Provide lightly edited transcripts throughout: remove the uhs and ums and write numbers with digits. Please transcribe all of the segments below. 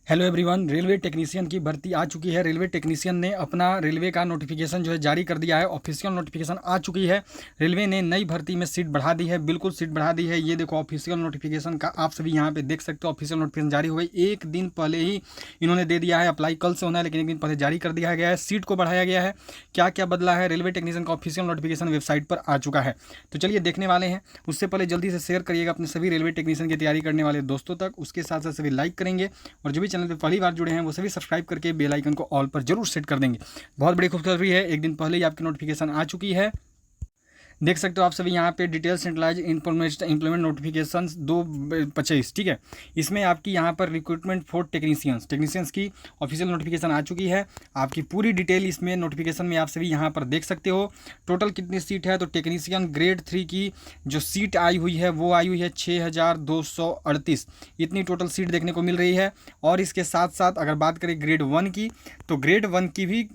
Hello everyone. Railway technician की भर्ती आ चुकी है। रेलवे टेक्नीशियन ने अपना रेलवे का नोटिफिकेशन जो है जारी कर दिया है। ऑफिशियल नोटिफिकेशन आ चुकी है। रेलवे ने नई भर्ती में सीट बढ़ा दी है, बिल्कुल सीट बढ़ा दी है। ये देखो ऑफिशियल नोटिफिकेशन का आप सभी यहाँ पे देख सकते हो। ऑफिशियल नोटिफिकेशन जारी हो गई, एक दिन पहले ही इन्होंने दे दिया है। अप्लाई कल से होना है लेकिन एक दिन पहले जारी कर दिया गया है। सीट को बढ़ाया गया है। क्या क्या बदला है, रेलवे टेक्नीशियन का ऑफिशियल नोटिफिकेशन वेबसाइट पर आ चुका है। तो चलिए देखने वाले हैं। उससे पहले जल्दी से शेयर करिएगा अपने सभी रेलवे टेक्नीशियन की तैयारी करने वाले दोस्तों तक। उसके साथ साथ सभी लाइक करेंगे और जो भी चैनल पर पहली बार जुड़े हैं वो सभी सब्सक्राइब करके बेल आइकन को ऑल पर जरूर सेट कर देंगे। बहुत बड़ी खुशखबरी है, एक दिन पहले ही आपकी नोटिफिकेशन आ चुकी है। देख सकते हो आप सभी यहाँ पे detail centralise information implement notification 2/25, ठीक है। इसमें आपकी यहाँ पर रिक्रूटमेंट फॉर टेक्नीशियंस की ऑफिशियल नोटिफिकेशन आ चुकी है। आपकी पूरी डिटेल इसमें नोटिफिकेशन में आप सभी यहाँ पर देख सकते हो। टोटल कितनी सीट है तो टेक्नीशियन ग्रेड 3 की जो सीट आई हुई है वो आई हुई है 6238। इतनी टोटल सीट देखने को मिल रही है। और इसके साथ साथ अगर बात करें ग्रेड 1 की तो ग्रेड 1 की भी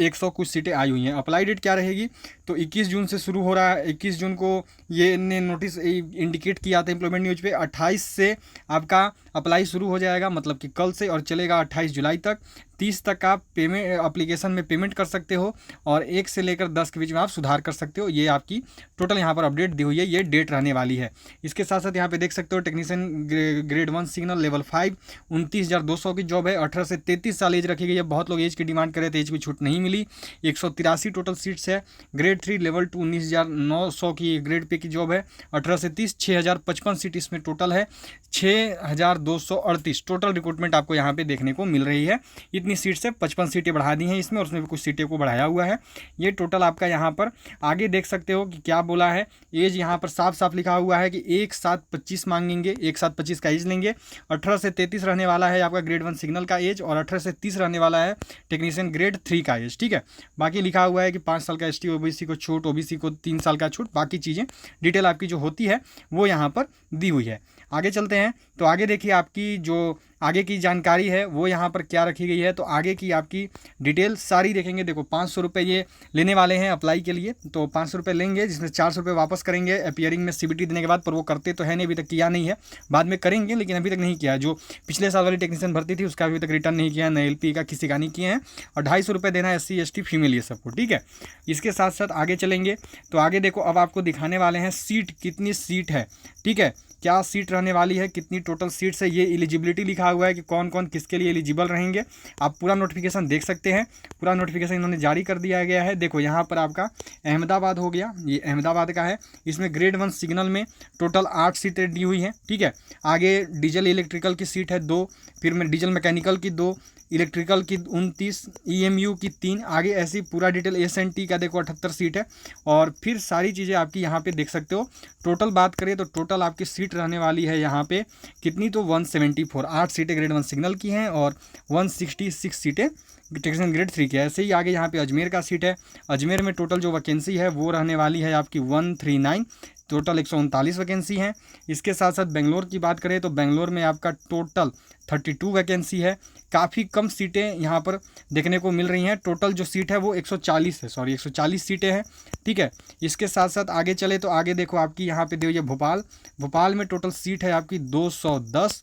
100 कुछ सीटें आई हुई हैं। अप्लाई डेट क्या रहेगी तो 21 जून से शुरू हो रहा है। 21 जून को ये ने नोटिस इंडिकेट किया था एम्प्लॉयमेंट न्यूज पे। 28 से आपका अप्लाई शुरू हो जाएगा, मतलब कि कल से, और चलेगा 28 जुलाई तक। 30 तक आप पेमेंट एप्लीकेशन में पेमेंट कर सकते हो और 1 से लेकर 10 के बीच में आप सुधार कर सकते हो। ये आपकी टोटल यहाँ पर अपडेट दी हुई है, ये डेट रहने वाली है। इसके साथ साथ यहाँ पे देख सकते हो टेक्नीशियन ग्रेड 1 सिग्नल लेवल 5 29,200 की जॉब है। 18 से 33 साल एज रखी गई है। बहुत लोग एज की डिमांड कर रहे थे, एज की छूट नहीं मिली। 183 टोटल सीट्स है। ग्रेड 3 लेवल 2 19,900 की ग्रेड पे की जॉब है। 18 से 30 6,055 सीट इसमें टोटल है। 6,238 टोटल रिक्रूटमेंट आपको यहाँ पे देखने को मिल रही है। इतनी सीट से 55 सीटें बढ़ा दी हैं इसमें और उसमें भी कुछ सीटें को बढ़ाया हुआ है। ये टोटल आपका यहाँ पर आगे देख सकते हो कि क्या बोला है। एज यहाँ पर साफ साफ लिखा हुआ है कि एक साथ 25 मांगेंगे, एक साथ 25 का एज लेंगे। 18 से 33 रहने वाला है आपका ग्रेड 1 सिग्नल का एज और 18 से 30 रहने वाला है टेक्नीशियन ग्रेड 3 का एज, ठीक है। बाकी लिखा हुआ है कि 5 साल का एसटी ओबीसी को छूट, ओबीसी को 3 साल का छूट। बाकी चीज़ें डिटेल आपकी जो होती है वो यहाँ पर दी हुई है। आगे चलते हैं तो आगे देखिए आपकी जो आगे की जानकारी है वो यहाँ पर क्या रखी गई है। तो आगे की आपकी डिटेल सारी देखेंगे। देखो 500 रुपये ये लेने वाले हैं अप्लाई के लिए, तो 500 रुपये लेंगे जिसमें 400 रुपये वापस करेंगे अपीयरिंग में सीबीटी देने के बाद। पर वो करते तो है नहीं, अभी तक किया नहीं है, बाद में करेंगे लेकिन अभी तक नहीं किया। जो पिछले साल वाली टेक्नीशियन भर्ती थी उसका अभी तक रिटर्न नहीं किया है, न एलपी का किसी का नहीं किए हैं। और 250 रुपये देना है SC ST फीमेल ये सबको, ठीक है। इसके साथ साथ आगे चलेंगे तो आगे देखो अब आपको दिखाने वाले हैं सीट, कितनी सीट है, ठीक है, क्या सीट रहने वाली है, कितनी टोटल सीट्स है। ये एलिजिबिलिटी लिखा हुआ है कि कौन कौन किसके लिए एलिजिबल रहेंगे। आप पूरा नोटिफिकेशन देख सकते हैं। पूरा नोटिफिकेशन इन्होंने जारी कर दिया गया है। देखो यहाँ पर आपका अहमदाबाद हो गया, ये अहमदाबाद का है। इसमें ग्रेड 1 सिग्नल में टोटल 8 सीटें दी हुई हैं, ठीक है। आगे डीजल इलेक्ट्रिकल की सीट है 2, फिर में डीजल मैकेनिकल की 2, इलेक्ट्रिकल की 29, EMU की 3। आगे ऐसी पूरा डिटेल SNT का देखो 78 सीट है। और फिर सारी चीज़ें आपकी यहाँ पे देख सकते हो। टोटल बात करें तो टोटल आपकी सीट रहने वाली है यहाँ पे कितनी तो 174। 8 सीटें ग्रेड 1 सिग्नल की हैं और 166 सीटें टेक्नीशियन ग्रेड 3 की है। ऐसे ही आगे यहाँ पे अजमेर का सीट है। अजमेर में टोटल जो वैकेंसी है वो रहने वाली है आपकी 139। टोटल 139 वैकेंसी हैं। इसके साथ साथ बेंगलोर की बात करें तो बेंगलोर में आपका टोटल 32 वैकेंसी है। काफ़ी कम सीटें यहाँ पर देखने को मिल रही हैं। टोटल जो सीट है वो 140 है, सॉरी 140 सीटें हैं, ठीक है। इसके साथ साथ आगे चले तो आगे देखो आपकी यहाँ पे दी हुई है भोपाल में टोटल सीट है आपकी 210।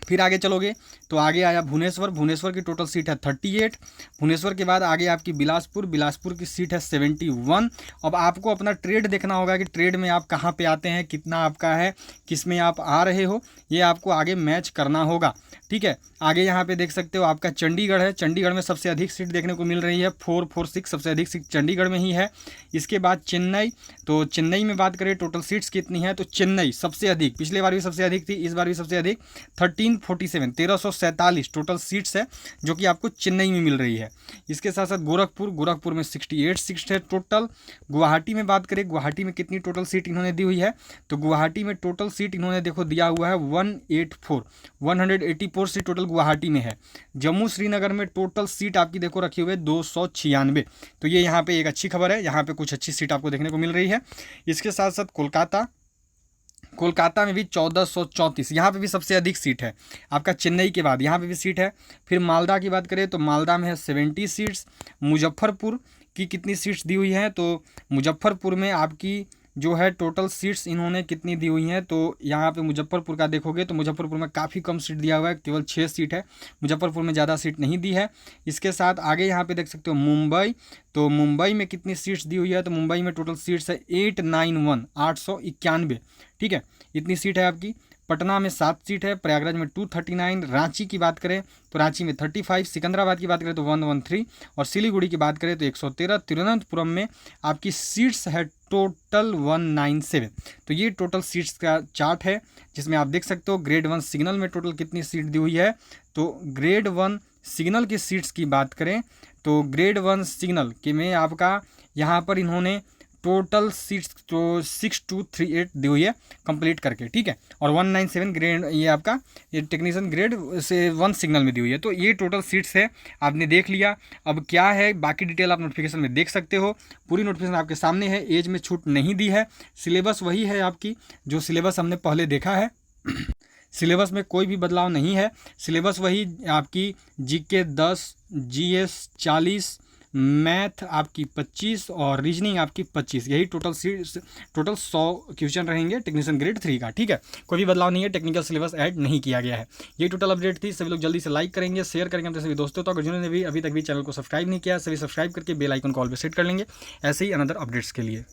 फिर आगे चलोगे तो आगे आया भुवनेश्वर की टोटल सीट है 38। भुवनेश्वर के बाद आगे आपकी बिलासपुर की सीट है 71। अब आपको अपना ट्रेड देखना होगा कि ट्रेड में आप कहाँ पे आते हैं, कितना आपका है, किस में आप आ रहे हो, ये आपको आगे मैच करना होगा, ठीक है। आगे यहाँ पे देख सकते हो आपका चंडीगढ़ है। चंडीगढ़ में सबसे अधिक सीट देखने को मिल रही है 446, सबसे अधिक सीट चंडीगढ़ में ही है। इसके बाद चेन्नई, तो चेन्नई में बात करें टोटल सीट्स कितनी है तो चेन्नई सबसे अधिक, पिछले बार भी सबसे अधिक थी, इस बार भी सबसे अधिक 1347 टोटल सीट्स है जो कि आपको चेन्नई में मिल रही है। इसके साथ साथ गोरखपुर में 68 सीट्स है टोटल। गुवाहाटी में बात करें, गुवाहाटी में कितनी टोटल सीट इन्होंने दी हुई है तो गुवाहाटी में टोटल सीट इन्होंने देखो दिया हुआ है 184 सीट टोटल गुवाहाटी में है। जम्मू श्रीनगर में टोटल सीट आपकी देखो रखी हुई है 296। तो ये यहाँ पे एक अच्छी खबर है, यहाँ पे कुछ अच्छी सीट आपको देखने को मिल रही है। इसके साथ साथ कोलकाता में भी 1434, यहाँ पे भी सबसे अधिक सीट है आपका चेन्नई के बाद, यहाँ पे भी सीट है। फिर मालदा की बात करें तो मालदा में है 70 सीट्स। मुजफ्फरपुर की कितनी सीट्स दी हुई हैं तो मुजफ्फरपुर में आपकी जो है टोटल सीट्स इन्होंने कितनी दी हुई हैं, तो यहाँ पे मुजफ्फरपुर का देखोगे तो मुजफ्फरपुर में काफ़ी कम सीट दिया हुआ है, केवल 6 सीट है। मुजफ्फरपुर में ज़्यादा सीट नहीं दी है। इसके साथ आगे यहाँ पे देख सकते हो मुंबई, तो मुंबई में कितनी सीट्स दी हुई है, तो मुंबई में टोटल सीट्स है 891, ठीक है, इतनी सीट है आपकी। पटना में 7 सीट है, प्रयागराज में 239, रांची की बात करें तो रांची में 35, सिकंदराबाद की बात करें तो 113 और सिलीगुड़ी की बात करें तो 113, तिरुवनंतपुरम में आपकी सीट्स है टोटल 197। तो ये टोटल सीट्स का चार्ट है जिसमें आप देख सकते हो ग्रेड 1 सिग्नल में टोटल कितनी सीट दी हुई है। तो ग्रेड 1 सिग्नल की सीट्स की बात करें तो ग्रेड 1 सिग्नल के में आपका यहाँ पर इन्होंने टोटल सीट्स तो 6238 दी हुई है कंप्लीट करके, ठीक है। और 197 ग्रेड ये आपका ये टेक्नीशियन ग्रेड से 1 सिग्नल में दी हुई है। तो ये टोटल सीट्स है, आपने देख लिया। अब क्या है बाकी डिटेल आप नोटिफिकेशन में देख सकते हो, पूरी नोटिफिकेशन आपके सामने है। एज में छूट नहीं दी है, सिलेबस वही है आपकी जो सिलेबस हमने पहले देखा है। सिलेबस में कोई भी बदलाव नहीं है, सिलेबस वही आपकी जीके 10, जीएस 40, मैथ आपकी 25 और रीजनिंग आपकी 25, यही टोटल 100 क्वेश्चन रहेंगे टेक्नीशियन ग्रेड 3 का, ठीक है। कोई भी बदलाव नहीं है, टेक्निकल सिलेबस ऐड नहीं किया गया है। ये टोटल अपडेट थी। सभी लोग जल्दी से लाइक करेंगे, शेयर करेंगे अपने सभी दोस्तों तक, और जिन्होंने भी अभी तक भी चैनल को सब्सक्राइब नहीं किया सभी सब्सक्राइब करके बेल आइकन कॉल पर सेट कर लेंगे ऐसे ही अनदर अपडेट्स के लिए।